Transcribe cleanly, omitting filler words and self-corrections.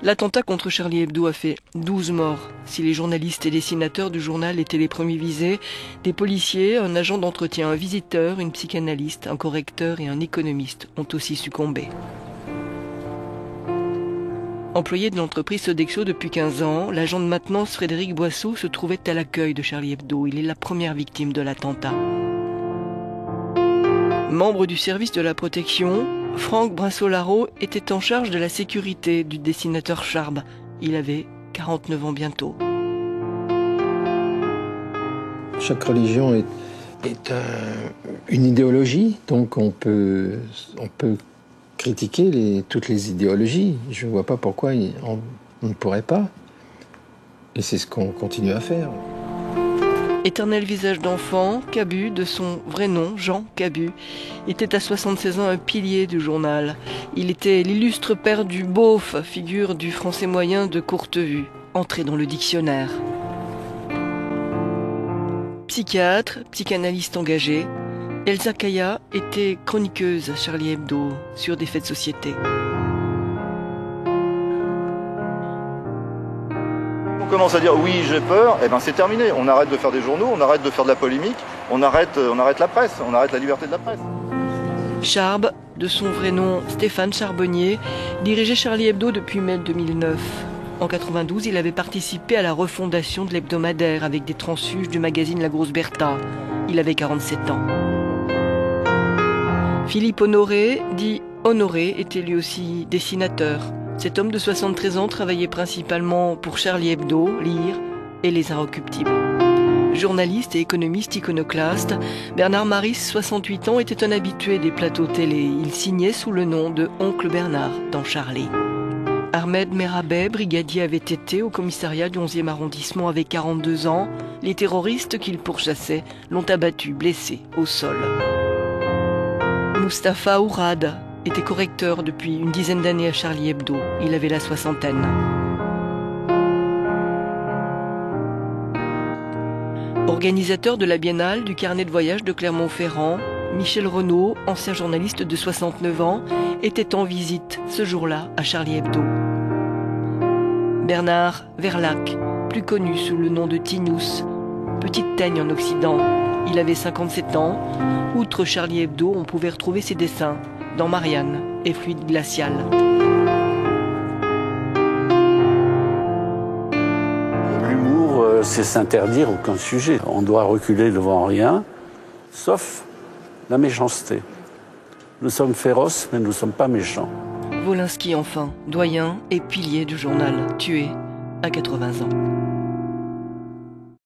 L'attentat contre Charlie Hebdo a fait 12 morts. Si les journalistes et dessinateurs du journal étaient les premiers visés, des policiers, un agent d'entretien, un visiteur, une psychanalyste, un correcteur et un économiste ont aussi succombé. Employé de l'entreprise Sodexo depuis 15 ans, l'agent de maintenance Frédéric Boisseau se trouvait à l'accueil de Charlie Hebdo. Il est la première victime de l'attentat. Membre du service de la protection, Franck Brinsolaro était en charge de la sécurité du dessinateur Charb. Il avait 49 ans bientôt. Chaque religion est une idéologie, donc on peut critiquer toutes les idéologies. Je ne vois pas pourquoi on ne pourrait pas. Et c'est ce qu'on continue à faire. Éternel visage d'enfant, Cabu, de son vrai nom, Jean Cabu, était à 76 ans un pilier du journal. Il était l'illustre père du beauf, figure du français moyen de courte vue, entré dans le dictionnaire. Psychiatre, psychanalyste engagé, Elsa Kaya était chroniqueuse à Charlie Hebdo sur des faits de société. On commence à dire oui j'ai peur, et ben c'est terminé. On arrête de faire des journaux, on arrête de faire de la polémique, on arrête la presse, on arrête la liberté de la presse. Charb, de son vrai nom Stéphane Charbonnier, dirigeait Charlie Hebdo depuis mai 2009. En 92, il avait participé à la refondation de l'hebdomadaire avec des transfuges du magazine La Grosse Bertha. Il avait 47 ans. Philippe Honoré, dit Honoré, était lui aussi dessinateur. Cet homme de 73 ans travaillait principalement pour Charlie Hebdo, Lire et Les Inrecuptibles. Journaliste et économiste iconoclaste, Bernard Maris, 68 ans, était un habitué des plateaux télé. Il signait sous le nom de Oncle Bernard dans Charlie. Ahmed Merabet, brigadier, avait été au commissariat du 11e arrondissement avec 42 ans. Les terroristes qu'il pourchassait l'ont abattu, blessé, au sol. Mustapha Ourad était correcteur depuis une dizaine d'années à Charlie Hebdo. Il avait la soixantaine. Organisateur de la Biennale du carnet de voyage de Clermont-Ferrand, Michel Renaud, ancien journaliste de 69 ans, était en visite ce jour-là à Charlie Hebdo. Bernard Verlac, plus connu sous le nom de Tinous, petite teigne en Occident. Il avait 57 ans. Outre Charlie Hebdo, on pouvait retrouver ses dessins dans Marianne et Fluide glacial. L'humour, c'est s'interdire aucun sujet. On doit reculer devant rien, sauf la méchanceté. Nous sommes féroces, mais nous ne sommes pas méchants. Wolinski enfin, doyen et pilier du journal, tué à 80 ans.